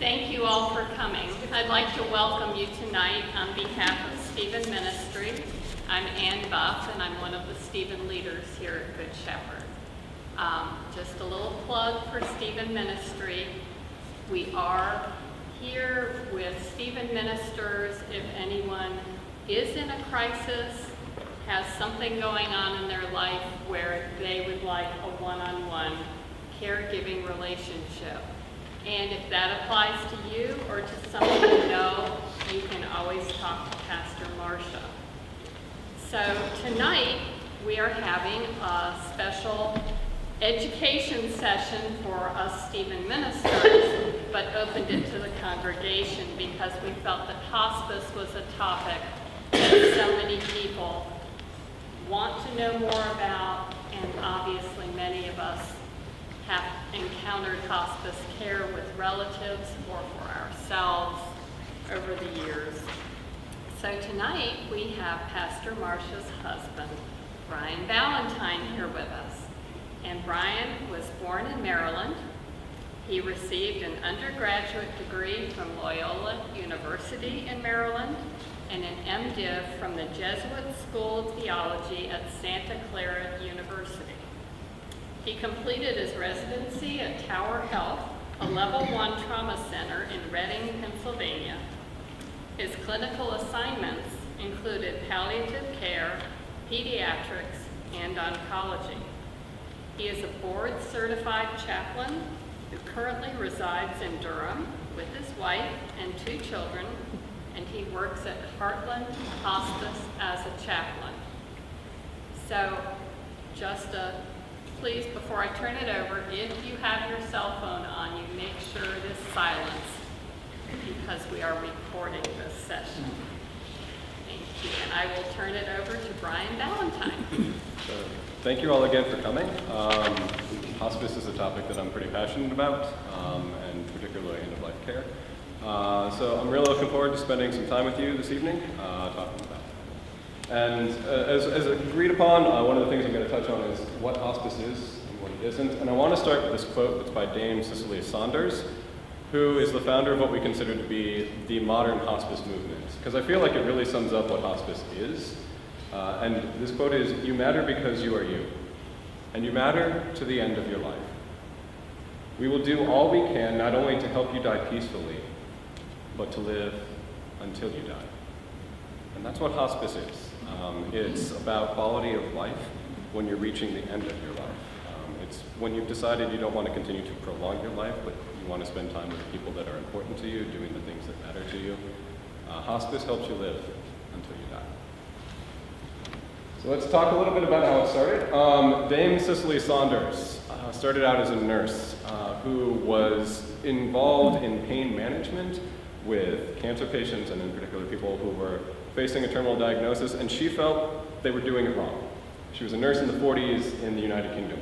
Thank you all for coming. I'd like to welcome you tonight on behalf of Stephen Ministry. I'm Ann Buff, and I'm one of the Stephen leaders here at Good Shepherd. Just a little plug for Stephen Ministry. We are here with Stephen ministers if anyone is in a crisis, has something going on in their life where they would like a one-on-one caregiving relationship. And if that applies to you or to someone you know, you can always talk to Pastor Marsha. So tonight, we are having a special education session for us Stephen ministers, but opened it to the congregation because we felt that hospice was a topic that so many people want to know more about, and obviously many of us have encountered hospice care with relatives or for ourselves over the years. So tonight we have Pastor Marsha's husband, Brian Ballantine, here with us. And Brian was born in Maryland. He received an undergraduate degree from Loyola University in Maryland and an MDiv from the Jesuit School of Theology at Santa Clara University. He completed his residency at Tower Health, a level 1 trauma center in Reading, Pennsylvania. His clinical assignments included palliative care, pediatrics, and oncology. He is a board-certified chaplain who currently resides in Durham with his wife and 2 children, and he works at Heartland Hospice as a chaplain. So please, before I turn it over, if you have your cell phone on you, make sure it is silenced because we are recording this session. Thank you, and I will turn it over to Brian Ballantine. So, thank you all again for coming. Hospice is a topic that I'm pretty passionate about, and particularly end-of-life care. So I'm really looking forward to spending some time with you this evening talking about it. And as agreed upon, one of the things I'm going to touch on is what hospice is and what it isn't. And I want to start with this quote that's by Dame Cicely Saunders, who is the founder of what we consider to be the modern hospice movement. Because I feel like it really sums up what hospice is. And this quote is, "You matter because you are you, and you matter to the end of your life. We will do all we can not only to help you die peacefully, but to live until you die." And that's what hospice is. It's about quality of life when you're reaching the end of your life. It's when you've decided you don't want to continue to prolong your life, but you want to spend time with the people that are important to you, doing the things that matter to you. Hospice helps you live until you die. So let's talk a little bit about how it started. Dame Cicely Saunders started out as a nurse who was involved in pain management with cancer patients, and in particular people who were facing a terminal diagnosis, and she felt they were doing it wrong. She was a nurse in the 40s in the United Kingdom.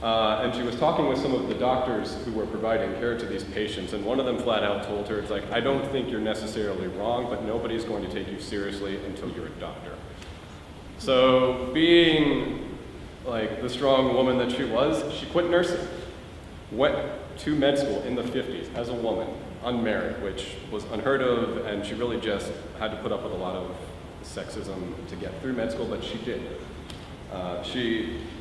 And she was talking with some of the doctors who were providing care to these patients, and one of them flat out told her, it's like, "I don't think you're necessarily wrong, but nobody's going to take you seriously until you're a doctor." So being like the strong woman that she was, she quit nursing, went to med school in the 50s as a woman, unmarried, which was unheard of, and she really just had to put up with a lot of sexism to get through med school, but she did.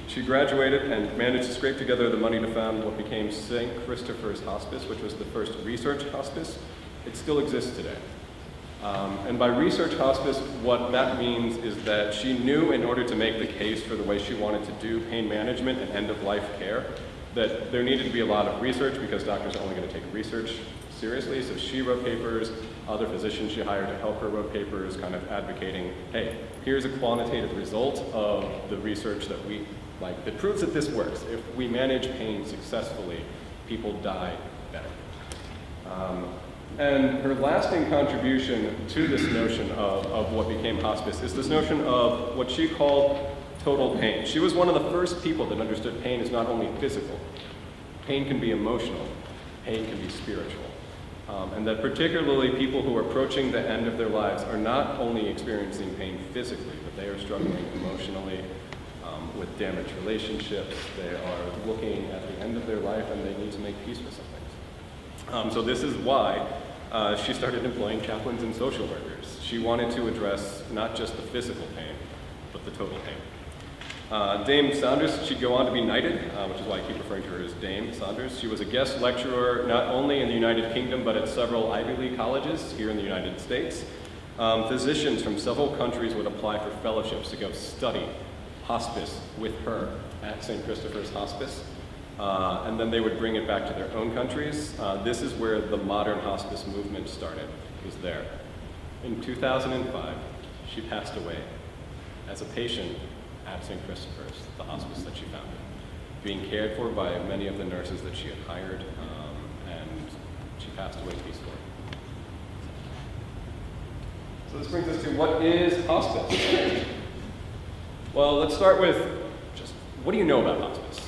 She graduated and managed to scrape together the money to found what became St. Christopher's Hospice, which was the first research hospice. It still exists today. And by research hospice, what that means is that she knew in order to make the case for the way she wanted to do pain management and end-of-life care, that there needed to be a lot of research because doctors are only going to take research seriously. So she wrote papers, other physicians she hired to help her wrote papers, kind of advocating, hey, here's a quantitative result of the research that we like that proves that this works. If we manage pain successfully, people die better. And her lasting contribution to this notion of what became hospice is this notion of what she called total pain. She was one of the first people that understood pain is not only physical. Pain can be emotional. Pain can be spiritual. And that particularly people who are approaching the end of their lives are not only experiencing pain physically, but they are struggling emotionally with damaged relationships. They are looking at the end of their life and they need to make peace with some things. So this is why she started employing chaplains and social workers. She wanted to address not just the physical pain, but the total pain. Dame Saunders, she'd go on to be knighted, which is why I keep referring to her as Dame Saunders. She was a guest lecturer not only in the United Kingdom, but at several Ivy League colleges here in the United States. Physicians from several countries would apply for fellowships to go study hospice with her at St. Christopher's Hospice. And then they would bring it back to their own countries. This is where the modern hospice movement started, was there. In 2005, she passed away as a patient at St. Christopher's, the hospice that she founded, being cared for by many of the nurses that she had hired, and she passed away peacefully. So this brings us to, what is hospice? Well, let's start with just, what do you know about hospice?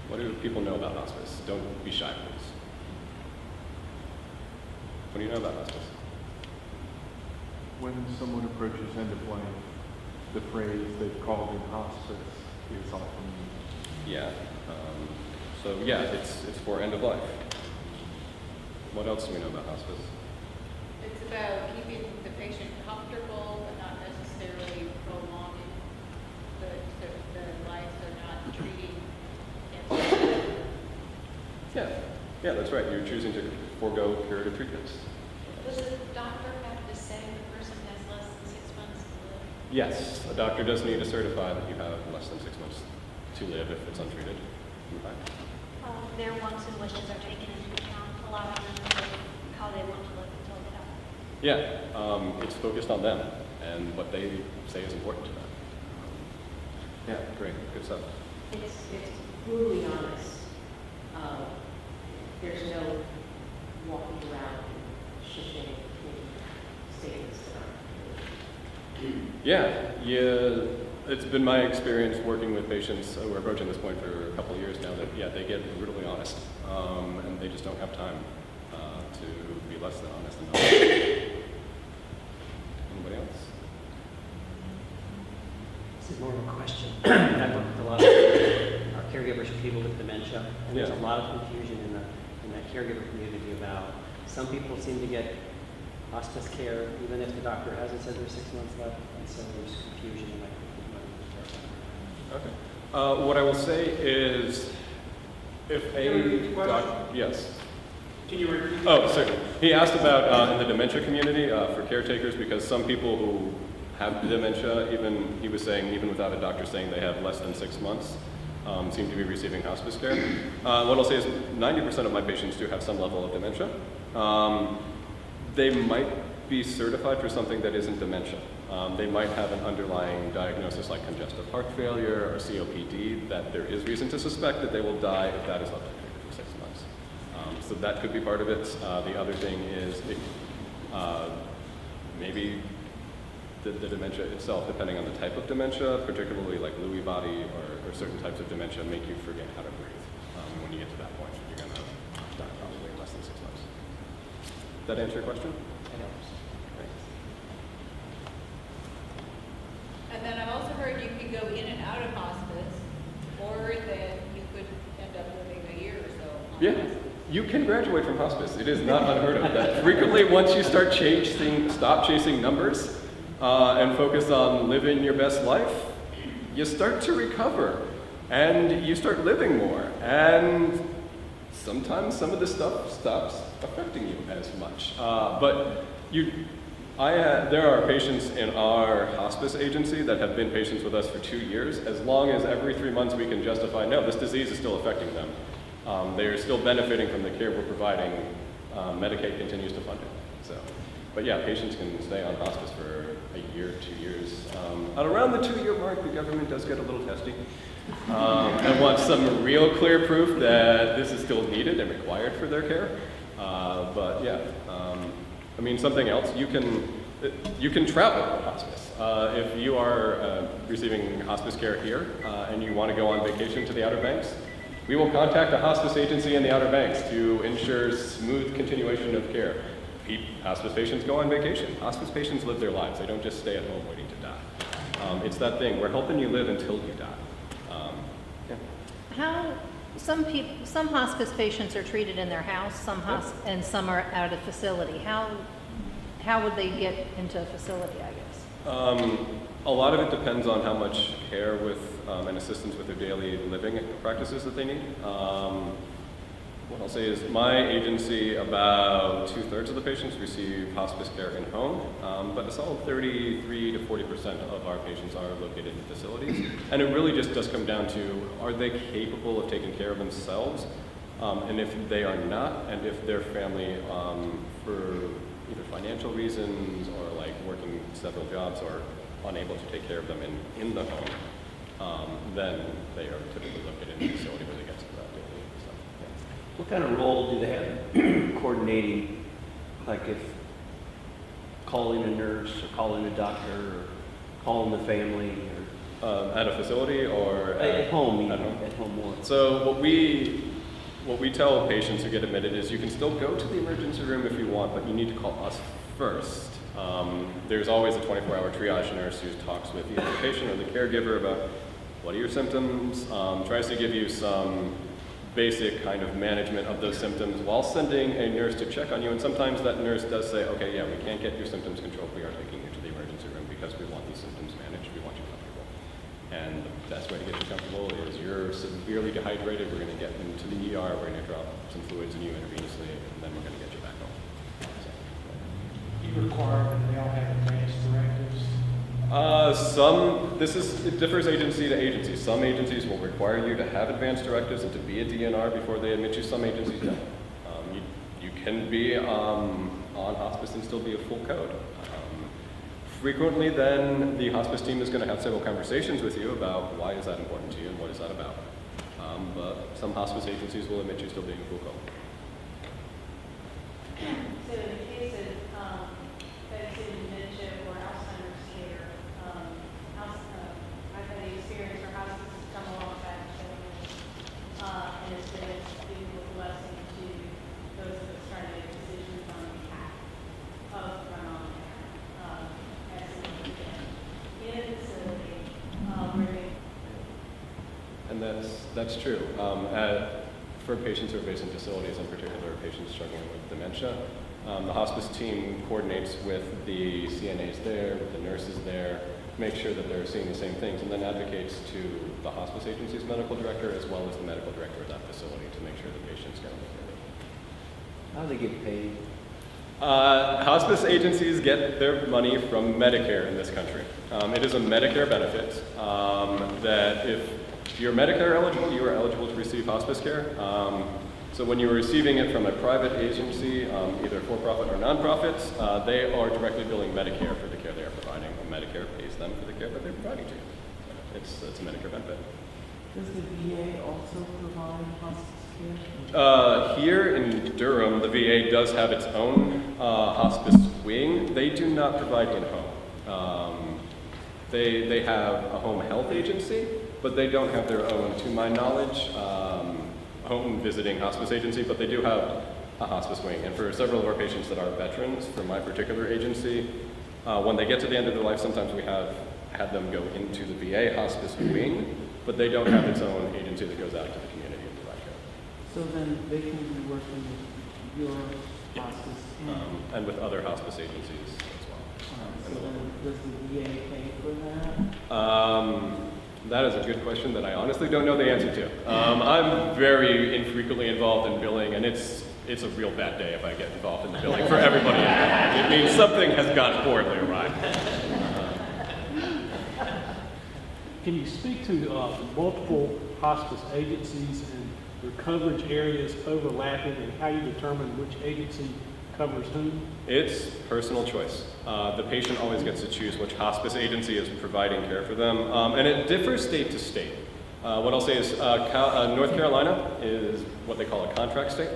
What do people know about hospice? Don't be shy, please. What do you know about hospice? When someone approaches end of life, the phrase they've called in hospice is often used. Yeah. So yeah, it's for end of life. What else do we know about hospice? It's about keeping the patient comfortable, but not necessarily prolonging the life, so not treating cancer. Yeah, that's right. You're choosing to forego curative treatments. Does the doctor have to say the person has less than 6 months to live? Yes, a doctor does need to certify that you have less than 6 months to live if it's untreated. Okay. Their wants and wishes are taken into account, allowing them to live how they want to live until they die. Yeah, it's focused on them and what they say is important to them. Yeah, great, good stuff. It's brutally honest. There's no walking around and shifting statements that aren't. Yeah, it's been my experience working with patients who are approaching this point for a couple of years now that, yeah, they get brutally honest, and they just don't have time to be less than honest and honest. Anybody else? This is more of a question. I've worked with a lot of our caregivers for people with dementia, and there's a lot of confusion in that caregiver community about some people seem to get hospice care even if the doctor hasn't said there's 6 months left, and so there's confusion in that. Okay. What I will say is, if a doctor, yes. Can you repeat? Oh, certainly. He asked about in the dementia community for caretakers, because some people who have dementia, he was saying, even without a doctor saying they have less than 6 months, seem to be receiving hospice care. What I'll say is 90% of my patients do have some level of dementia. They might be certified for something that isn't dementia. They might have an underlying diagnosis like congestive heart failure or COPD that there is reason to suspect that they will die if that is left untreated for 6 months. So that could be part of it. The other thing is maybe the dementia itself, depending on the type of dementia, particularly like Lewy body or certain types of dementia, make you forget how to breathe. When you get to that point, you're going to die probably in less than 6 months. Does that answer your question? And then I've also heard you could go in and out of hospice, or that you could end up living a year or so on Yeah, hospice. you can graduate from hospice. It is not unheard of. That frequently, once you start stop chasing numbers and focus on living your best life, you start to recover and you start living more. And sometimes some of this stuff stops affecting you as much. There are patients in our hospice agency that have been patients with us for 2 years. As long as every 3 months we can justify, no, this disease is still affecting them. They are still benefiting from the care we're providing. Medicaid continues to fund it. But yeah, patients can stay on hospice for a year, 2 years. At around the 2-year mark, the government does get a little testy and wants some real clear proof that this is still needed and required for their care. But yeah. Something else, you can travel with hospice. If you are receiving hospice care here and you want to go on vacation to the Outer Banks, we will contact a hospice agency in the Outer Banks to ensure smooth continuation of care. Hospice patients go on vacation. Hospice patients live their lives. They don't just stay at home waiting to die. It's that thing. We're helping you live until you die. Yeah. some hospice patients are treated in their house, and some are at a facility. How would they get into a facility, I guess? A lot of it depends on how much care with and assistance with their daily living practices that they need. What I'll say is my agency, about 2/3 of the patients receive hospice care in home, but a solid 33 to 40% of our patients are located in facilities. And it really just does come down to, are they capable of taking care of themselves? And if they are not, and if their family, for either financial reasons or like working several jobs, are unable to take care of them in the home, then they are typically located in a facility where they get some of that daily stuff. Yeah. What kind of role do they have in coordinating, like if calling a nurse or calling a doctor or calling the family or At a facility or at home, even, at home? at home more? So what we tell patients who get admitted is you can still go to the emergency room if you want, but you need to call us first. There's always a 24-hour triage nurse who talks with either the patient or the caregiver about what are your symptoms, tries to give you some basic kind of management of those symptoms while sending a nurse to check on you. And sometimes that nurse does say, okay, yeah, we can't get your symptoms controlled. We are taking you to the emergency room because we want these symptoms managed. We want you comfortable. And the best way to get you comfortable is you're severely dehydrated. We're going to get into the ER. We're going to drop some fluids in you intravenously, and then we're going to get you back home. You require that they all have advanced directives? It differs agency to agency. Some agencies will require you to have advanced directives and to be a DNR before they admit you. Some agencies don't. You can be on hospice and still be a full code. Frequently, then, the hospice team is going to have several conversations with you about why is that important to you and what is that about. But some hospice agencies will admit you still being full code. So in the case of folks in dementia or Alzheimer's care, I've had the experience where hospice has come alongside the children, and it's been a beautiful blessing to those that are trying to make decisions on behalf of my mom and dad, as in a facility where they. And that's true. For patients who are based in facilities, in particular patients struggling with dementia, the hospice team coordinates with the CNAs there, with the nurses there, make sure that they're seeing the same things, and then advocates to the hospice agency's medical director as well as the medical director of that facility to make sure the patient's getting care. How do they get paid? Hospice agencies get their money from Medicare in this country. It is a Medicare benefit that if you're Medicare eligible, you are eligible to receive hospice care. So when you're receiving it from a private agency, either for-profit or non-profit, they are directly billing Medicare for the care they are providing. Medicare pays them for the care that they're providing to you. It's a Medicare benefit. Does the VA also provide hospice care? Here in Durham, the VA does have its own hospice wing. They do not provide in-home. They have a home health agency, but they don't have their own, to my knowledge, home visiting hospice agency, but they do have a hospice wing. And for several of our patients that are veterans, for my particular agency, when they get to the end of their life, sometimes we have had them go into the VA hospice wing, but they don't have its own agency that goes out to the community and provide care. So then they can be working with your hospice And with other hospice agencies as well. so then does the VA pay for that? That is a good question that I honestly don't know the answer to. I'm very infrequently involved in billing, and it's a real bad day if I get involved in the billing for everybody involved. It means something has gone horribly awry. Can you speak to multiple hospice agencies and their coverage areas overlapping and how you determine which agency covers whom? It's personal choice. The patient always gets to choose which hospice agency is providing care for them, and it differs state to state. What I'll say is North Carolina is what they call a contract state,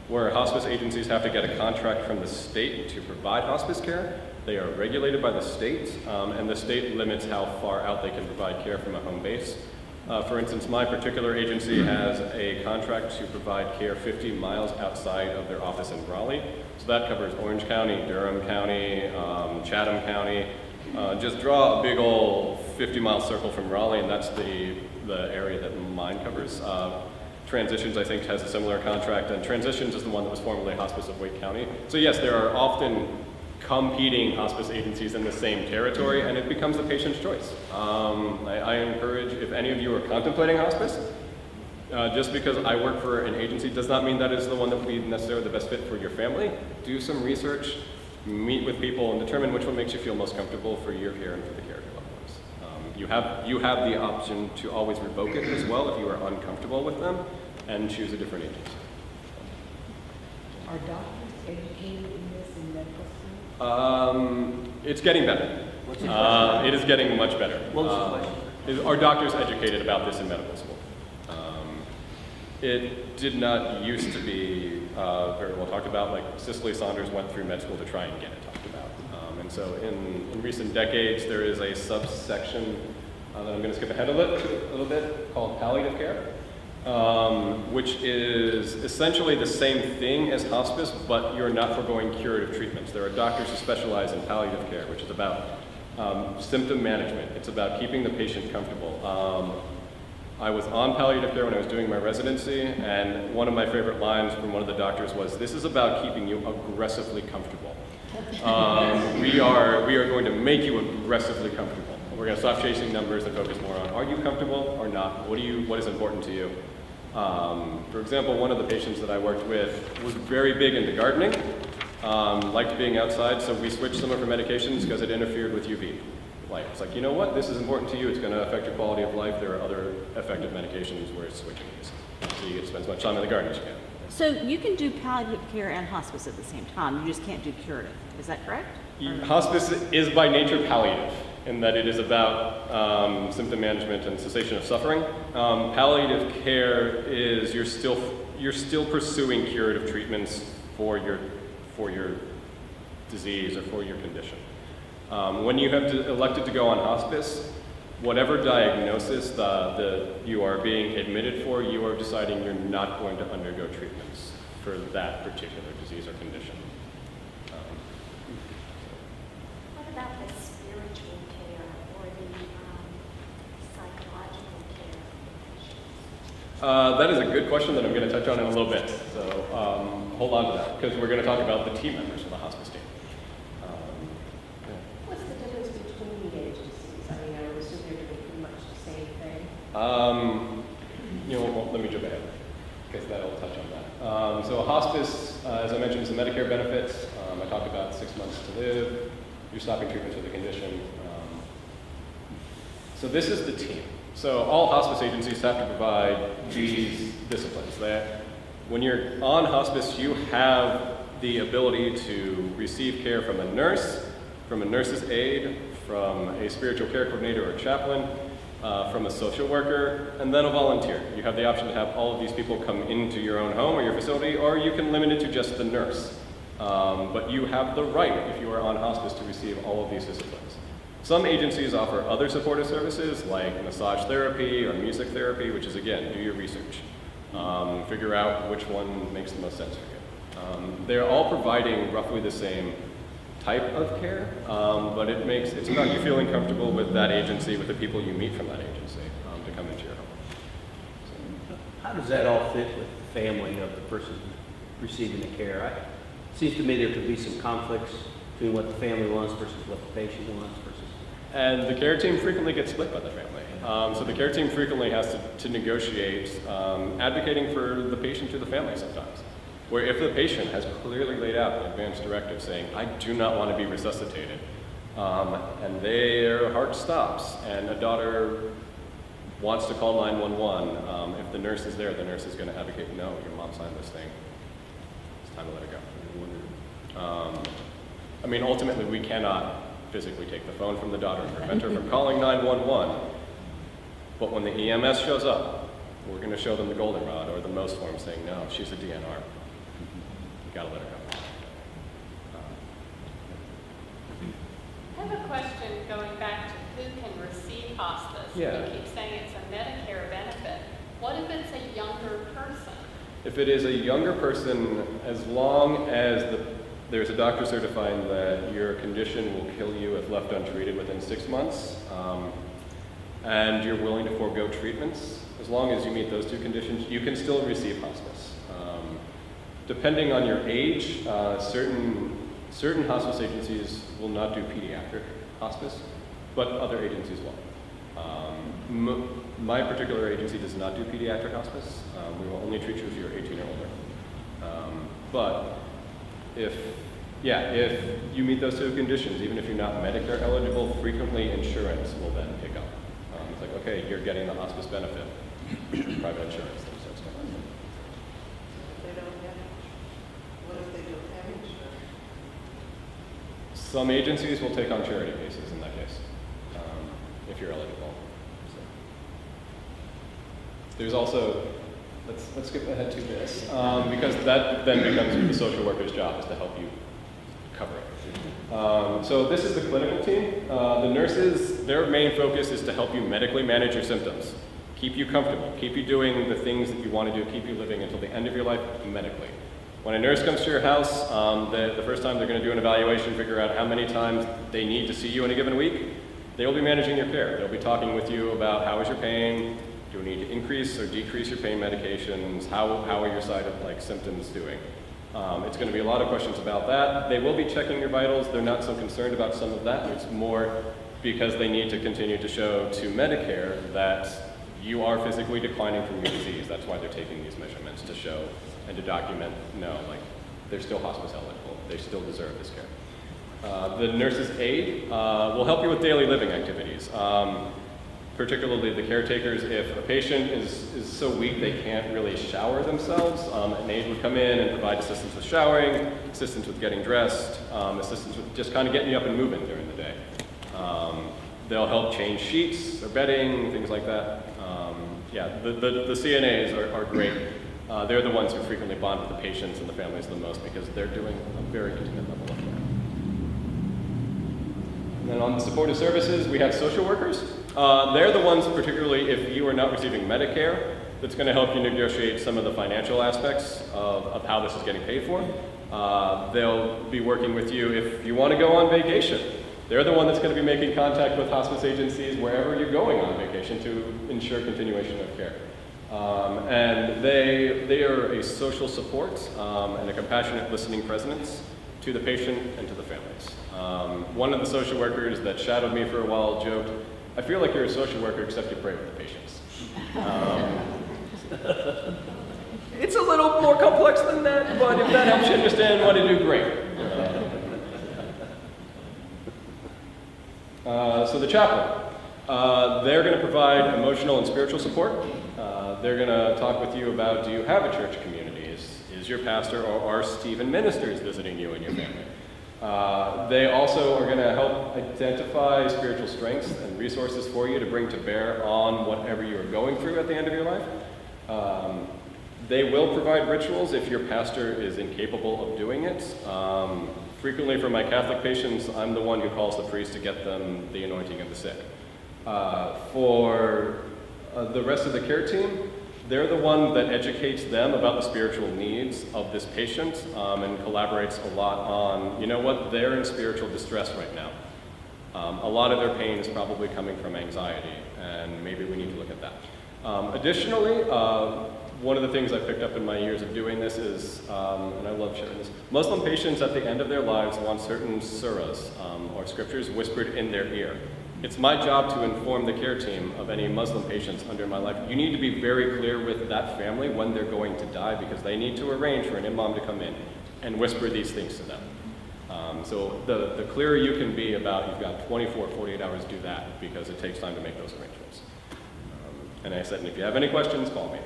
where hospice agencies have to get a contract from the state to provide hospice care. They are regulated by the state, and the state limits how far out they can provide care from a home base. For instance, my particular agency has a contract to provide care 50 miles outside of their office in Raleigh. So that covers Orange County, Durham County, Chatham County. Just draw a big old 50-mile circle from Raleigh, and that's the area that mine covers. Transitions, I think, has a similar contract, and Transitions is the one that was formerly Hospice of Wake County. So yes, there are often competing hospice agencies in the same territory, and it becomes the patient's choice. I encourage, if any of you are contemplating hospice, just because I work for an agency does not mean that is the one that would be necessarily the best fit for your family. Do some research, meet with people, and determine which one makes you feel most comfortable for your care and for the care of your loved ones. You have the option to always revoke it as well if you are uncomfortable with them, and choose a different agency. Are doctors educated in this in medical school? It's getting better. What's the question? It is getting much better. What's the question? Are doctors educated about this in medical school? It did not used to be very well talked about. Like Cicely Saunders went through med school to try and get it talked about. And so in recent decades, there is a subsection that I'm going to skip ahead a little bit called palliative care, which is essentially the same thing as hospice, but you're not foregoing curative treatments. There are doctors who specialize in palliative care, which is about symptom management. It's about keeping the patient comfortable. I was on palliative care when I was doing my residency, and one of my favorite lines from one of the doctors was, "This is about keeping you aggressively comfortable. We are going to make you aggressively comfortable. We're going to stop chasing numbers and focus more on, are you comfortable or not? What is important to you?" For example, one of the patients that I worked with was very big into gardening, liked being outside, so we switched some of her medications because it interfered with UV light. It's like, you know what, this is important to you, it's going to affect your quality of life. There are other effective medications where it's switching these. So you get to spend as much time in the garden as you can. So you can do palliative care and hospice at the same time, you just can't do curative, is that correct? Hospice is by nature palliative, in that it is about symptom management and cessation of suffering. Palliative care is you're still pursuing curative treatments for your disease or for your condition. When you have elected to go on hospice, whatever diagnosis you are being admitted for, you are deciding you're not going to undergo treatments for that particular disease or condition. What about the spiritual care or the psychological care? That is a good question that I'm going to touch on in a little bit. So hold on to that, because we're going to talk about the team members of the hospice team. What's the difference between the agencies? I mean, I would assume they're doing pretty much the same thing. Well, let me jump ahead, because that'll touch on that. So a hospice, as I mentioned, is a Medicare benefits. I talked about 6 months to live. You're stopping treatment for the condition. So this is the team. So all hospice agencies have to provide these disciplines. That when you're on hospice, you have the ability to receive care from a nurse, from a nurse's aide, from a spiritual care coordinator or chaplain, from a social worker, and then a volunteer. You have the option to have all of these people come into your own home or your facility, or you can limit it to just the nurse. But you have the right, if you are on hospice, to receive all of these disciplines. Some agencies offer other supportive services like massage therapy or music therapy, which is, again, do your research. Figure out which one makes the most sense for you. They're all providing roughly the same type of care, but it's about you feeling comfortable with that agency, with the people you meet from that agency to come into your home. How does that all fit with the family of the person receiving the care? It seems to me there could be some conflicts between what the family wants versus what the patient wants versus... And the care team frequently gets split by the family. So the care team frequently has to negotiate advocating for the patient to the family sometimes. Where if the patient has clearly laid out an advance directive saying, I do not want to be resuscitated, and their heart stops, and a daughter wants to call 911, if the nurse is there, the nurse is going to advocate, no, your mom signed this thing. It's time to let her go. Ultimately, we cannot physically take the phone from the daughter and prevent her from calling 911. But when the EMS shows up, we're going to show them the goldenrod or the Mohs form saying, no, she's a DNR. You got to let her go. I have a question going back to who can receive hospice. Yeah. You keep saying it's a Medicare benefit. What if it's a younger person? If it is a younger person, as long as there's a doctor certifying that your condition will kill you if left untreated within 6 months, and you're willing to forego treatments, as long as you meet those two conditions, you can still receive hospice. Depending on your age, certain hospice agencies will not do pediatric hospice, but other agencies will. My particular agency does not do pediatric hospice. We will only treat you if you're 18 or older. But if you meet those two conditions, even if you're not Medicare eligible, frequently insurance will then pick up. It's like, okay, you're getting the hospice benefit, private insurance. That starts going on. What if they don't have insurance? Some agencies will take on charity cases in that case, if you're eligible. So. There's also, let's skip ahead to this, because that then becomes the social worker's job, is to help you cover it. So this is the clinical team. The nurses, their main focus is to help you medically manage your symptoms, keep you comfortable, keep you doing the things that you want to do, keep you living until the end of your life medically. When a nurse comes to your house, the first time they're going to do an evaluation, figure out how many times they need to see you in a given week. They will be managing your care. They'll be talking with you about how is your pain, do you need to increase or decrease your pain medications, how are your symptoms doing. It's going to be a lot of questions about that. They will be checking your vitals. They're not so concerned about some of that. It's more because they need to continue to show to Medicare that you are physically declining from your disease. That's why they're taking these measurements, to show and to document, they're still hospice eligible. They still deserve this care. The nurse's aide will help you with daily living activities, particularly the caretakers. If a patient is so weak they can't really shower themselves, an aide would come in and provide assistance with showering, assistance with getting dressed, assistance with just kind of getting you up and moving during the day. They'll help change sheets or bedding, things like that. The CNAs are great. They're the ones who frequently bond with the patients and the families the most because they're doing a very intimate level of care. And then on the supportive services, we have social workers. They're the ones, particularly if you are not receiving Medicare, that's going to help you negotiate some of the financial aspects of how this is getting paid for. They'll be working with you if you want to go on vacation. They're the one that's going to be making contact with hospice agencies wherever you're going on vacation to ensure continuation of care. And they are a social support and a compassionate listening presence to the patient and to the families. One of the social workers that shadowed me for a while joked, "I feel like you're a social worker except you pray with the patients." It's a little more complex than that, but if that helps you understand what to do, great. So the chaplain, they're going to provide emotional and spiritual support. They're going to talk with you about, do you have a church community? Is your pastor or are Stephen ministers visiting you and your family? They also are going to help identify spiritual strengths and resources for you to bring to bear on whatever you are going through at the end of your life. They will provide rituals if your pastor is incapable of doing it. Frequently for my Catholic patients, I'm the one who calls the priest to get them the anointing of the sick. For the rest of the care team, they're the one that educates them about the spiritual needs of this patient and collaborates a lot on, they're in spiritual distress right now. A lot of their pain is probably coming from anxiety, and maybe we need to look at that. Additionally, one of the things I picked up in my years of doing this is, and I love sharing this, Muslim patients at the end of their lives want certain surahs or scriptures whispered in their ear. It's my job to inform the care team of any Muslim patients under my life. You need to be very clear with that family when they're going to die because they need to arrange for an imam to come in and whisper these things to them. So the clearer you can be about, you've got 24, 48 hours to do that because it takes time to make those arrangements. And I said, and if you have any questions, call me.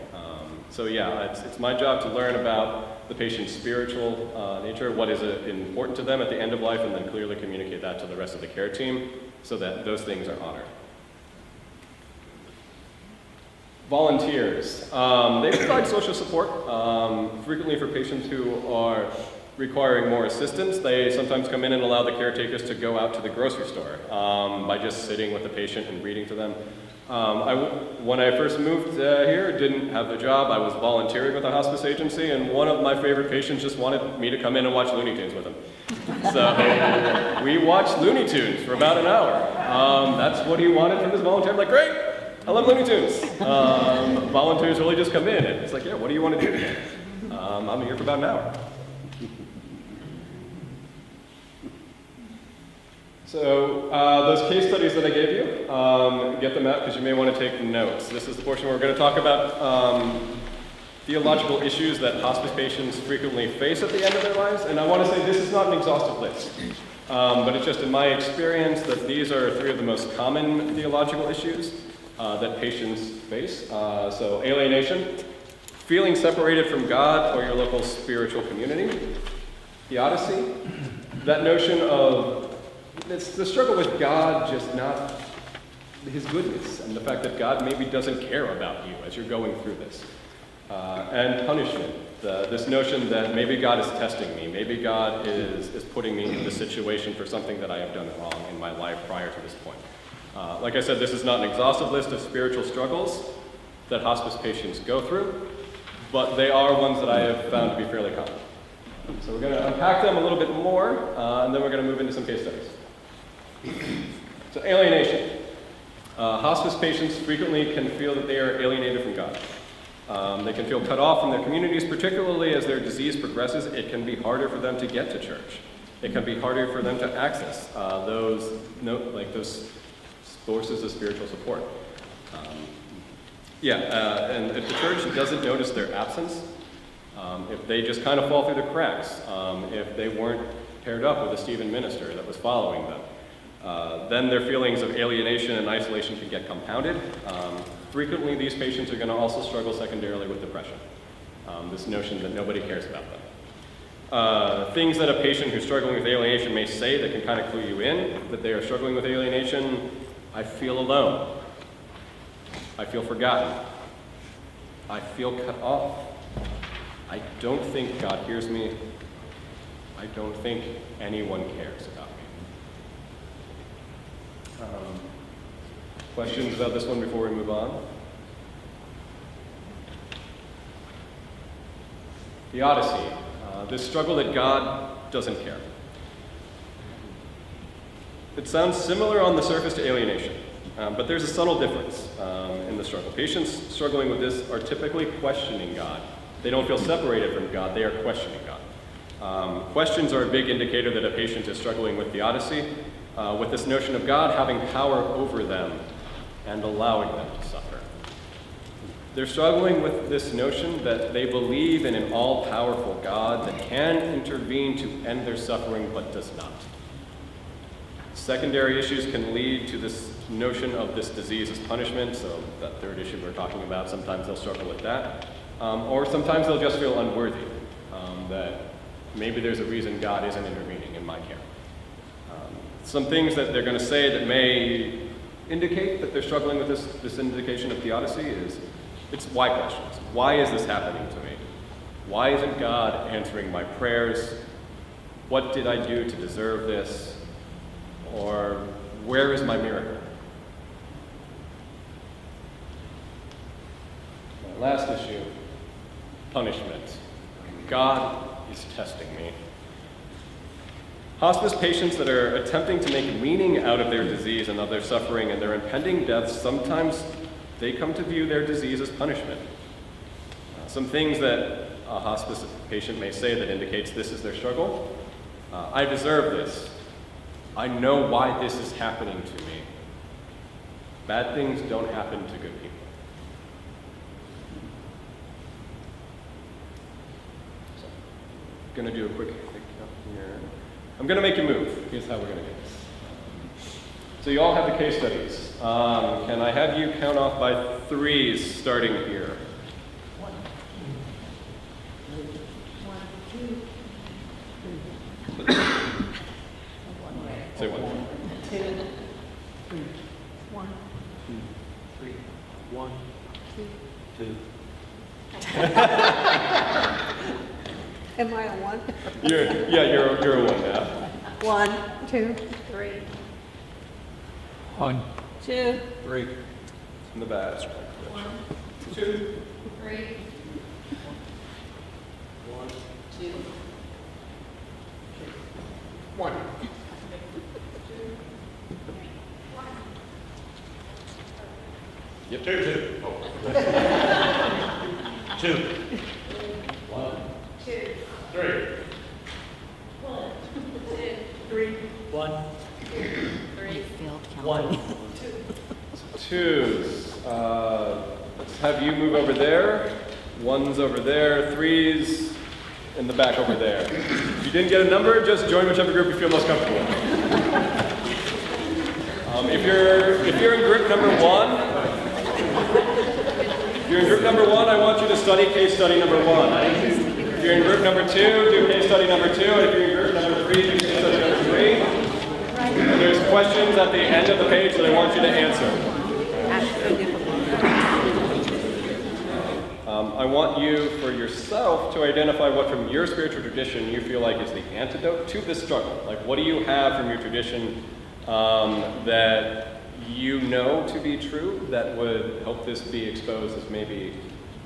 It's my job to learn about the patient's spiritual nature, what is important to them at the end of life, and then clearly communicate that to the rest of the care team so that those things are honored. Volunteers. They provide social support, frequently for patients who are requiring more assistance. They sometimes come in and allow the caretakers to go out to the grocery store by just sitting with the patient and reading to them. When I first moved here, didn't have a job. I was volunteering with a hospice agency, and one of my favorite patients just wanted me to come in and watch Looney Tunes with him. So we watched Looney Tunes for about an hour. That's what he wanted from his volunteer. I'm like, great, I love Looney Tunes. Volunteers really just come in, and it's like, yeah, what do you want to do today? I'm here for about an hour. So those case studies that I gave you, get them out because you may want to take notes. This is the portion where we're going to talk about theological issues that hospice patients frequently face at the end of their lives. And I want to say this is not an exhaustive list, but it's just in my experience that these are 3 of the most common theological issues that patients face. So alienation, feeling separated from God or your local spiritual community, theodicy, that notion of it's the struggle with God, just not his goodness, and the fact that God maybe doesn't care about you as you're going through this. And punishment, this notion that maybe God is testing me, maybe God is putting me in this situation for something that I have done wrong in my life prior to this point. Like I said, this is not an exhaustive list of spiritual struggles that hospice patients go through, but they are ones that I have found to be fairly common. So we're going to unpack them a little bit more, and then we're going to move into some case studies. So alienation. Hospice patients frequently can feel that they are alienated from God. They can feel cut off from their communities, particularly as their disease progresses. It can be harder for them to get to church. It can be harder for them to access those sources of spiritual support. And if the church doesn't notice their absence, if they just kind of fall through the cracks, if they weren't paired up with a Stephen minister that was following them, then their feelings of alienation and isolation can get compounded. Frequently, these patients are going to also struggle secondarily with depression, this notion that nobody cares about them. Things that a patient who's struggling with alienation may say that can kind of clue you in that they are struggling with alienation: I feel alone. I feel forgotten. I feel cut off. I don't think God hears me. I don't think anyone cares about me. Questions about this one before we move on? Theodicy, this struggle that God doesn't care. It sounds similar on the surface to alienation, but there's a subtle difference in the struggle. Patients struggling with this are typically questioning God. They don't feel separated from God, they are questioning God. Questions are a big indicator that a patient is struggling with theodicy, with this notion of God having power over them and allowing them to suffer. They're struggling with this notion that they believe in an all-powerful God that can intervene to end their suffering but does not. Secondary issues can lead to this notion of this disease as punishment, so that third issue we're talking about, sometimes they'll struggle with that. Or sometimes they'll just feel unworthy, that maybe there's a reason God isn't intervening in my care. Some things that they're going to say that may indicate that they're struggling with this indication of theodicy is, it's why questions. Why is this happening to me? Why isn't God answering my prayers? What did I do to deserve this? Or where is my miracle? Last issue, punishment. God is testing me. Hospice patients that are attempting to make meaning out of their disease and of their suffering and their impending deaths, sometimes they come to view their disease as punishment. Some things that a hospice patient may say that indicates this is their struggle. I deserve this. I know why this is happening to me. Bad things don't happen to good people. So, I'm going to do a quick recap here. I'm going to make you move. Here's how we're going to do this. So you all have the case studies. Can I have you count off by threes starting here? 1, 2, 3. Say one. 2, 3. 1, 2, 3, 1, 2. 2. Am I a 1? You're a one now. 1, 2, 3. 1, 2, 3. In the back. 1, 2, 3, 1, 2, 1. 2. 2. 1, 2, 3. 1, 2, 3, 1, 3, Failed count. 1. 2s. Let's have you move over there. 1's over there. 3's in the back over there. If you didn't get a number, just join whichever group you feel most comfortable in. If you're in group number 1, I want you to study case study number 1. If you're in group number 2, do case study number 2. And if you're in group number 3, do case study number 3. And there's questions at the end of the page that I want you to answer. I want you, for yourself, to identify what from your spiritual tradition you feel like is the antidote to this struggle. Like, what do you have from your tradition that you know to be true that would help this be exposed as maybe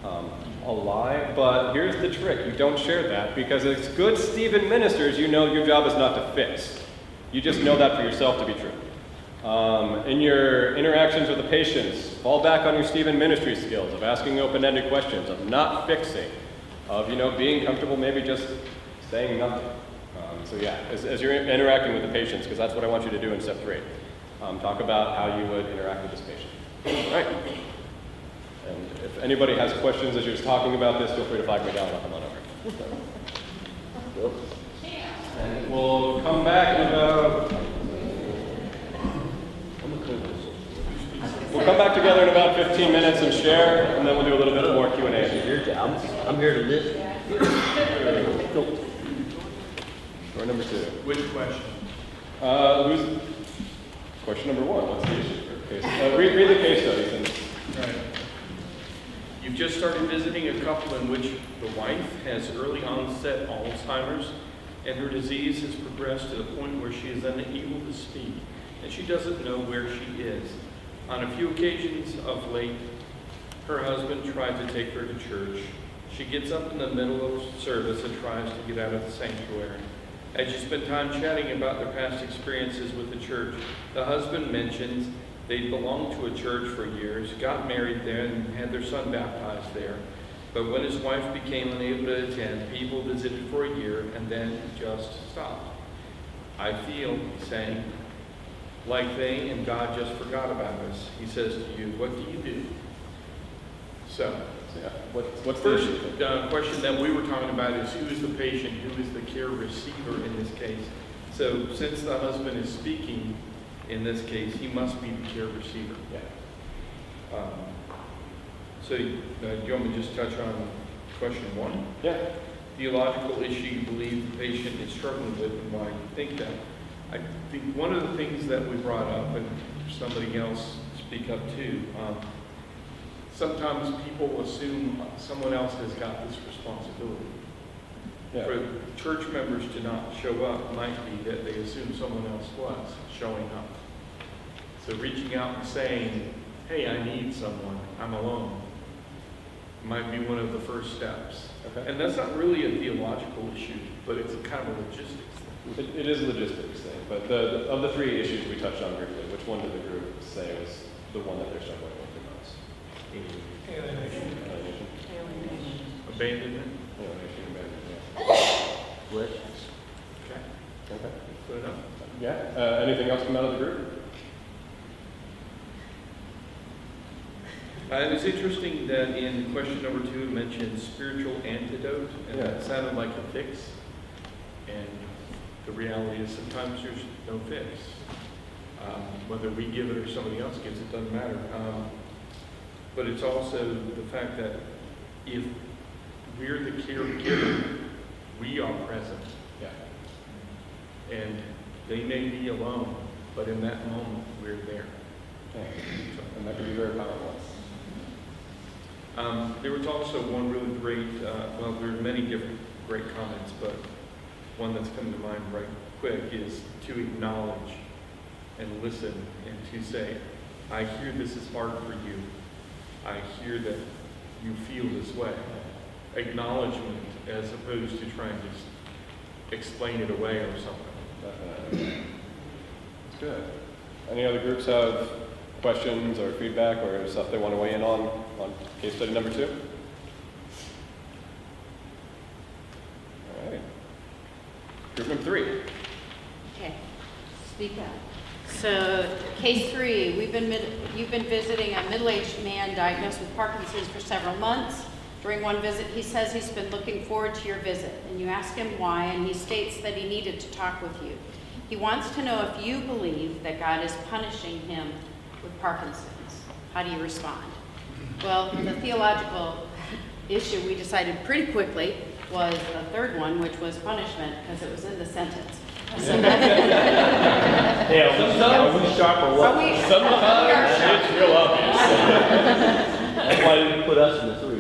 a lie? But here's the trick. You don't share that because as good Stephen ministers, you know your job is not to fix. You just know that for yourself to be true. In your interactions with the patients, fall back on your Stephen ministry skills of asking open-ended questions, of not fixing, of being comfortable maybe just saying nothing. So yeah, as you're interacting with the patients, because that's what I want you to do in step 3. Talk about how you would interact with this patient. All right. And if anybody has questions as you're talking about this, feel free to flag me down and I'll come on over. And we'll come back in about... We'll come back together in about 15 minutes and share, and then we'll do a little bit more Q&A. Your job. I'm here to listen. Or number 2. Which question? Question number 1. What's the issue? Read the case studies. Right. You've just started visiting a couple in which the wife has early onset Alzheimer's, and her disease has progressed to the point where she is unable to speak, and she doesn't know where she is. On a few occasions of late, her husband tried to take her to church. She gets up in the middle of service and tries to get out of the sanctuary. As you spend time chatting about their past experiences with the church, the husband mentions they belonged to a church for years, got married there, and had their son baptized there. But when his wife became unable to attend, people visited for a year and then just stopped. I feel, he's saying, like they and God just forgot about us. He says to you, what do you do? So, yeah, what's first the question that we were talking about is who is the patient, who is the care receiver in this case? So since the husband is speaking in this case, he must be the care receiver. Yeah. So do you want me to just touch on question 1? Yeah. Theological issue you believe the patient is struggling with and why you think that. I think one of the things that we brought up, and somebody else speak up too, sometimes people assume someone else has got this responsibility. Yeah. For church members to not show up might be that they assume someone else was showing up. So reaching out and saying, hey, I need someone, I'm alone, might be one of the first steps. Okay. And that's not really a theological issue, but it's a kind of a logistics thing. It is a logistics thing, but of the 3 issues we touched on briefly, which one did the group say was the one that they're struggling with the most? Alienation. Alienation. Abandonment. Alienation, abandonment, yeah. What? Okay. Okay. Put it up. Yeah. Anything else come out of the group? It's interesting that in question number 2 it mentioned spiritual antidote, and that sounded like a fix. And the reality is sometimes there's no fix. Whether we give it or somebody else gives it, doesn't matter. But it's also the fact that if we're the caregiver, we are present. Yeah. And they may be alone, but in that moment, we're there. Yeah. And that can be very powerful. There was also one really great, well, there are many different great comments, but one that's come to mind right quick is to acknowledge and listen and to say, I hear this is hard for you. I hear that you feel this way. Acknowledgement as opposed to trying to just explain it away or something. Definitely. That's good. Any other groups have questions or feedback or stuff they want to weigh in on case study number 2? All right. Group number 3. Okay, speak up. So, case 3, you've been visiting a middle-aged man diagnosed with Parkinson's for several months. During one visit, he says he's been looking forward to your visit, and you ask him why, and he states that he needed to talk with you. He wants to know if you believe that God is punishing him with Parkinson's. How do you respond? Well, the theological issue we decided pretty quickly was the third one, which was punishment, because it was in the sentence. So that, Are we sharp or what? Sometimes it's real obvious. That's why they didn't put us in the 3.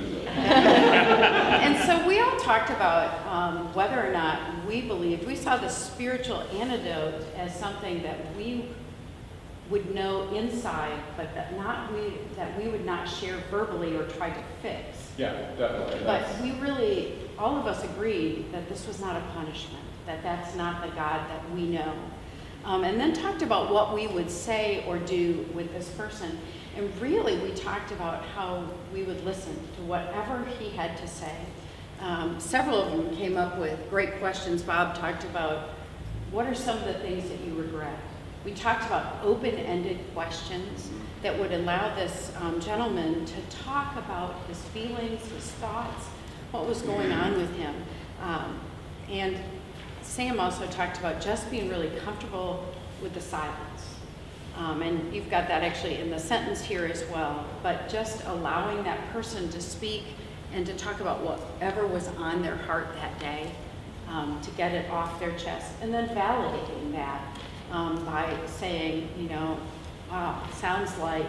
and so we all talked about whether or not we believed, we saw the spiritual antidote as something that we would know inside, but that we would not share verbally or try to fix. Yeah, definitely. But we really, all of us agreed that this was not a punishment, that that's not the God that we know. And then talked about what we would say or do with this person. And really, we talked about how we would listen to whatever he had to say. Several of them came up with great questions. Bob talked about, what are some of the things that you regret? We talked about open-ended questions that would allow this gentleman to talk about his feelings, his thoughts, what was going on with him. And Sam also talked about just being really comfortable with the silence. And you've got that actually in the sentence here as well, but just allowing that person to speak and to talk about whatever was on their heart that day, to get it off their chest, and then validating that by saying, wow, sounds like,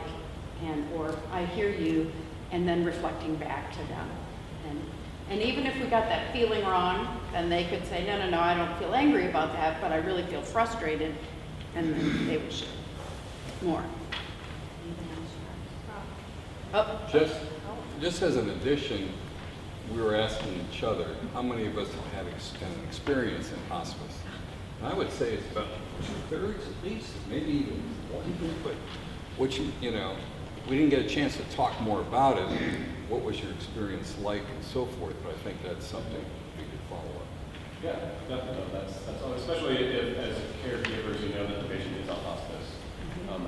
or I hear you, and then reflecting back to them. And even if we got that feeling wrong, then they could say, no, I don't feel angry about that, but I really feel frustrated, and then they would share more. Oh. Just as an addition, we were asking each other, how many of us have had an experience in hospice? And I would say it's about 2/3 at least, maybe even one, but which, we didn't get a chance to talk more about it. What was your experience like and so forth, but I think that's something we could follow up. Yeah, definitely. That's all, especially if, as caregivers, you know that the patient is on hospice.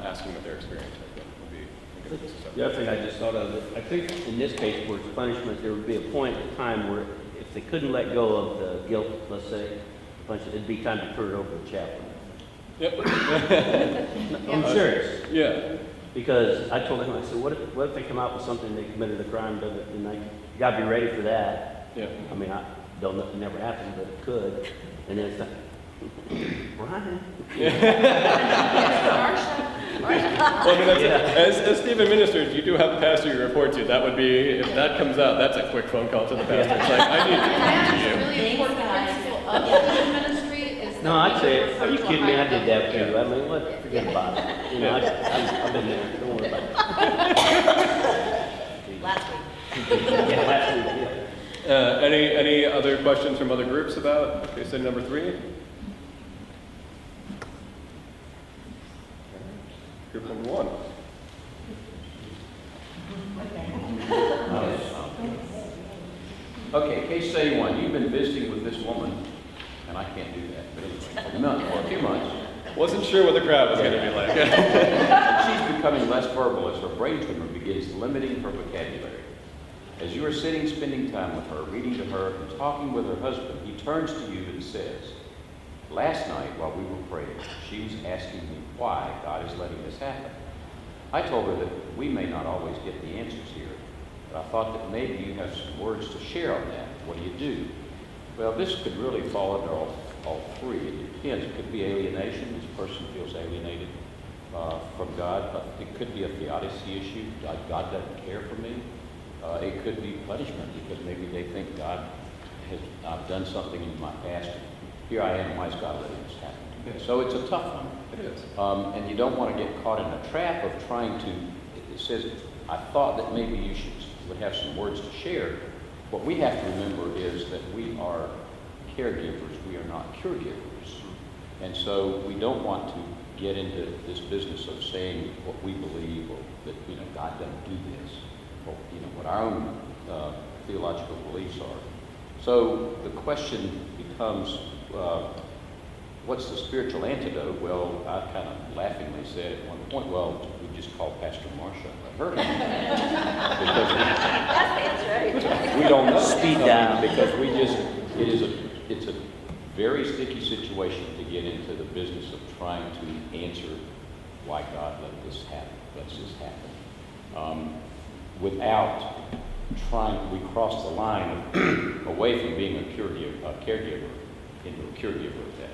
Asking what their experience would be a good place to start. The other thing I just thought of, I think in this case where it's punishment, there would be a point in time where if they couldn't let go of the guilt, let's say, it'd be time to turn it over to the chaplain. Yep. I'm serious. Yeah. Because I told him, I said, what if they come out with something they committed a crime, and you got to be ready for that. Yeah. I mean, it never happened, but it could. And then it's like, Ryan. Well, I mean, as Stephen ministers, you do have a pastor you report to. That would be, if that comes out, that's a quick phone call to the pastor. It's like, I need to talk to you. Really important principle of the ministry is No, I'd say, are you kidding me? I did that too. I mean, forget about it. I've been there. Don't worry about it. Last week. Yeah, last week, yeah. Any other questions from other groups about case study number 3? Group number 1. Okay, case study 1. You've been visiting with this woman, and I can't do that, but anyway, a month or 2 months. Wasn't sure what the crowd was going to be like. And she's becoming less verbal as her brain tumor begins limiting her vocabulary. As you are sitting, spending time with her, reading to her, and talking with her husband, he turns to you and says, "Last night, while we were praying, she was asking me why God is letting this happen. I told her that we may not always get the answers here, but I thought that maybe you have some words to share on that. What do you do?" Well, this could really fall under all 3. It depends. It could be alienation. This person feels alienated from God. It could be a theodicy issue. God doesn't care for me. It could be punishment because maybe they think I've done something in my past. Here I am. Why is God letting this happen to me? So it's a tough one. It is. And you don't want to get caught in a trap of trying to. It says I thought that maybe you would have some words to share. What we have to remember is that we are caregivers, we are not cure givers. And so we don't want to get into this business of saying what we believe, or that, God doesn't do this, or, what our own theological beliefs are. So the question becomes, what's the spiritual antidote? Well, I kind of laughingly said at one point, well, we just call Pastor Marsha a hurting. Because we don't know. Speed down. Because it's a very sticky situation to get into the business of trying to answer why God let this happen. Without trying, we cross the line away from being a caregiver into a cure giver at that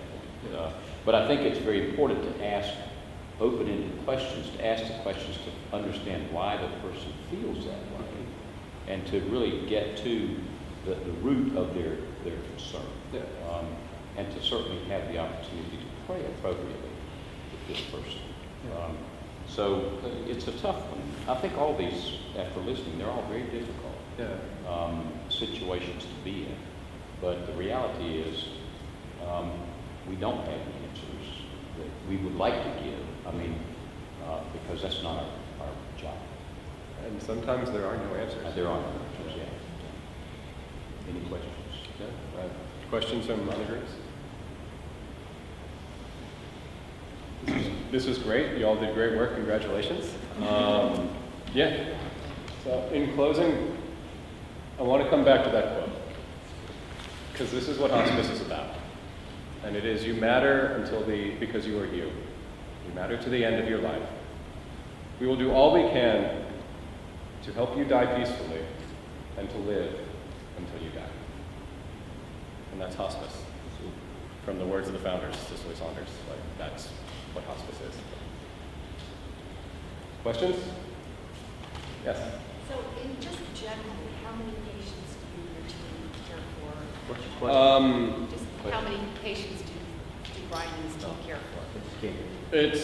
point. But I think it's very important to ask open-ended questions, to ask the questions to understand why the person feels that way, and to really get to the root of their concern. Yeah. And to certainly have the opportunity to pray appropriately with this person. So it's a tough one. I think all these, after listening, they're all very difficult situations to be in. But the reality is, we don't have the answers that we would like to give. Because that's not our job. And sometimes there are no answers. There are no answers, yeah. Any questions? Yeah. Questions from other groups? This was great. You all did great work. Congratulations. Yeah. So in closing, I want to come back to that quote, because this is what hospice is about. And it is, you matter because you are you. You matter to the end of your life. We will do all we can to help you die peacefully and to live until you die. And that's hospice. From the words of the founders, Cicely Saunders. That's what hospice is. Questions? Yes? So in just generally, how many patients do you routinely care for? What's your question? Just how many patients do Brian and his team care for? It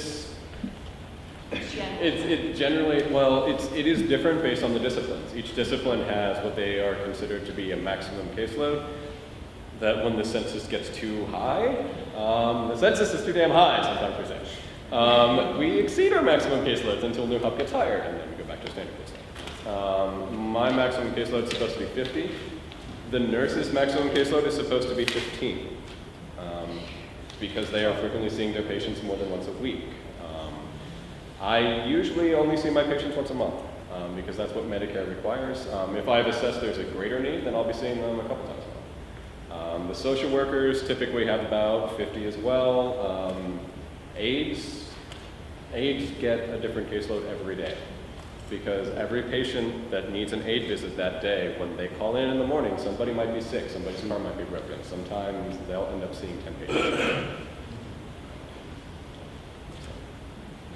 is different based on the disciplines. Each discipline has what they are considered to be a maximum caseload. That when the census gets too high, the census is too damn high, sometimes we say. We exceed our maximum caseloads until new help gets hired, and then we go back to standard caseload. My maximum caseload is supposed to be 50. The nurse's maximum caseload is supposed to be 15, because they are frequently seeing their patients more than once a week. I usually only see my patients once a month, because that's what Medicare requires. If I've assessed there's a greater need, then I'll be seeing them a couple times a month. The social workers typically have about 50 as well. Aides get a different caseload every day, because every patient that needs an aide visit that day, when they call in the morning, somebody might be sick, somebody's arm might be broken. Sometimes they'll end up seeing 10 patients.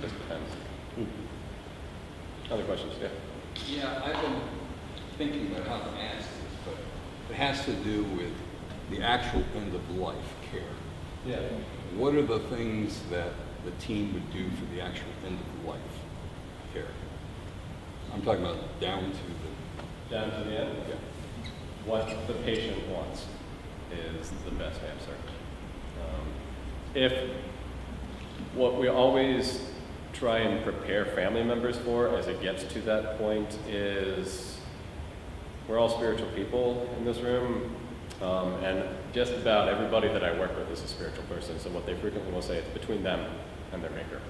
Just depends. Other questions? Yeah. Yeah, I've been thinking about how to ask this, but it has to do with the actual end-of-life care. Yeah. What are the things that the team would do for the actual end-of-life care? I'm talking about down to the end? Yeah. What the patient wants is the best answer. If what we always try and prepare family members for as it gets to that point is, we're all spiritual people in this room, and just about everybody that I work with is a spiritual person, so what they frequently will say, it's between them and their maker.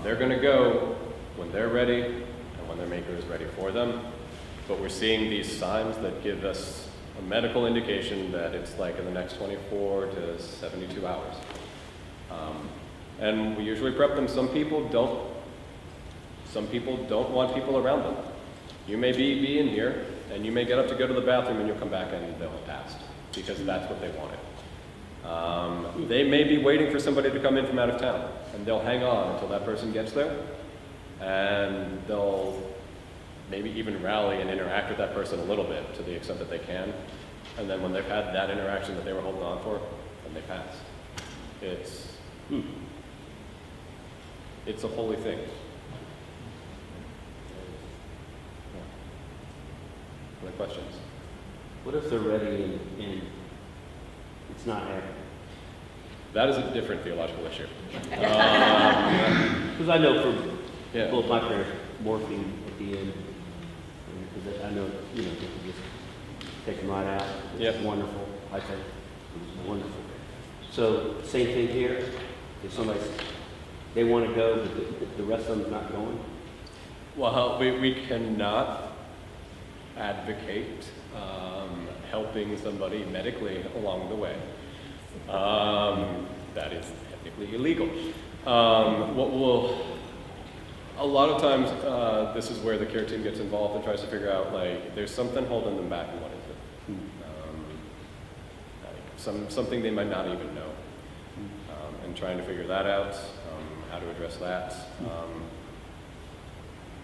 They're going to go when they're ready and when their maker is ready for them, but we're seeing these signs that give us a medical indication that it's like in the next 24 to 72 hours. And we usually prep them. Some people don't want people around them. You may be in here, and you may get up to go to the bathroom, and you'll come back and they'll have passed, because that's what they wanted. They may be waiting for somebody to come in from out of town, and they'll hang on until that person gets there, and they'll maybe even rally and interact with that person a little bit to the extent that they can. And then when they've had that interaction that they were holding on for, then they pass. It's a holy thing. What if they're ready and it's not happening? That is a different theological issue. Because I know for Yeah. both my parents, morphine at the end, because I know, you know, they can just take them right out. It's Yep. wonderful, I think. It's wonderful. So, same thing here. If somebody, they want to go, but the rest of them's not going. Well, we cannot advocate helping somebody medically along the way. That is technically illegal. A lot of times, this is where the care team gets involved and tries to figure out, like, there's something holding them back, and what is it? Something they might not even know. And trying to figure that out, how to address that.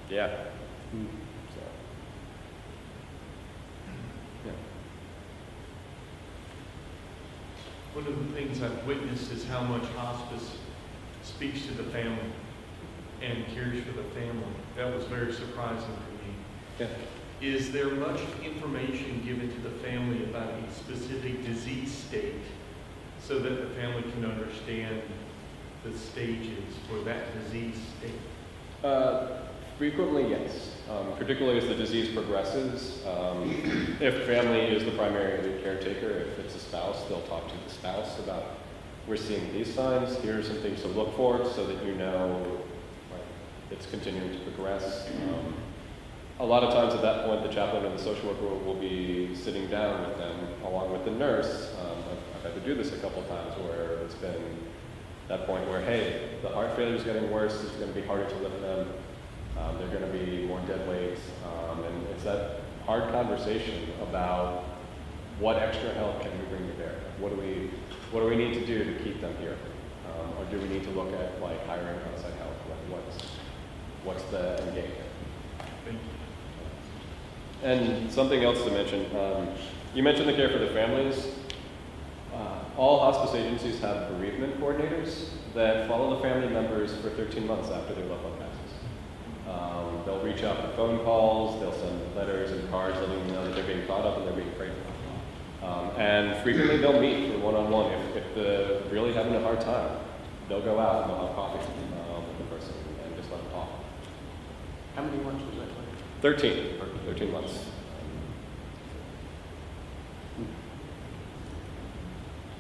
Yeah. So, yeah. One of the things I've witnessed is how much hospice speaks to the family and cares for the family. That was very surprising to me. Yeah. Is there much information given to the family about a specific disease state so that the family can understand the stages for that disease state? Frequently, yes. Particularly as the disease progresses. If family is the primary caretaker, if it's a spouse, they'll talk to the spouse about, we're seeing these signs, here are some things to look for so that you know it's continuing to progress. A lot of times at that point, the chaplain and the social worker will be sitting down with them along with the nurse. I've had to do this a couple of times where it's been that point where, hey, the heart failure is getting worse, it's going to be harder to lift them, they're going to be more dead weight, and it's that hard conversation about what extra help can we bring to bear? What do we need to do to keep them here? Or do we need to look at like hiring outside help? Like what's the end game? Thank you. And something else to mention, you mentioned the care for the families. All hospice agencies have bereavement coordinators that follow the family members for 13 months after their loved one passes. They'll reach out for phone calls, they'll send letters and cards letting them know that they're being thought of and they're being prayed for. And frequently they'll meet for one-on-one. If they're really having a hard time, they'll go out and they'll have coffee with the person and just let them talk. How many months was that? 13 months.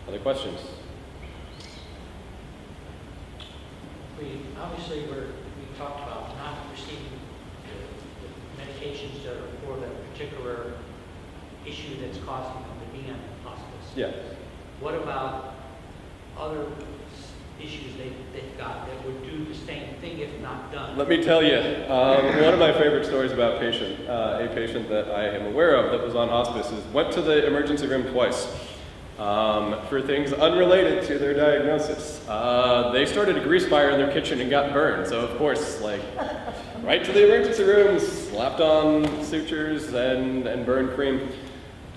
Other questions? Obviously, we talked about not receiving the medications that are for the particular issue that's causing them to be on hospice. Yeah. What about other issues they've got that would do the same thing if not done? Let me tell you, one of my favorite stories about a patient that I am aware of that was on hospice is went to the emergency room twice for things unrelated to their diagnosis. They started a grease fire in their kitchen and got burned. So of course, like, right to the emergency room, slapped on sutures and burn cream.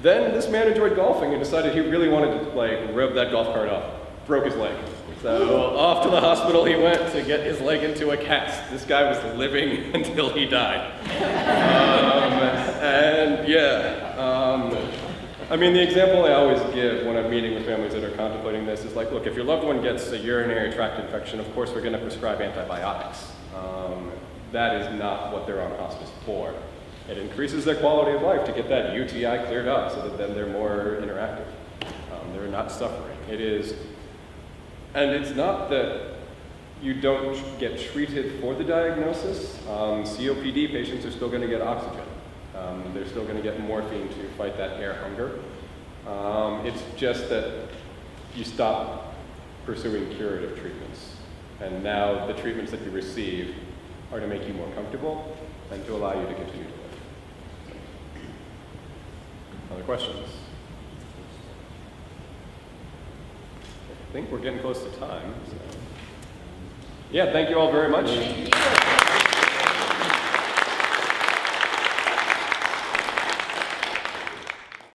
Then this man enjoyed golfing and decided he really wanted to like rub that golf cart off. Broke his leg. So off to the hospital he went to get his leg into a cast. This guy was living until he died. I mean, the example I always give when I'm meeting with families that are contemplating this is like, look, if your loved one gets a urinary tract infection, of course we're going to prescribe antibiotics. That is not what they're on hospice for. It increases their quality of life to get that UTI cleared up so that then they're more interactive. They're not suffering. It is, and it's not that you don't get treated for the diagnosis. COPD patients are still going to get oxygen. They're still going to get morphine to fight that air hunger. It's just that you stop pursuing curative treatments. And now the treatments that you receive are to make you more comfortable and to allow you to continue to live. Other questions? I think we're getting close to time. So. Yeah, thank you all very much. Thank you.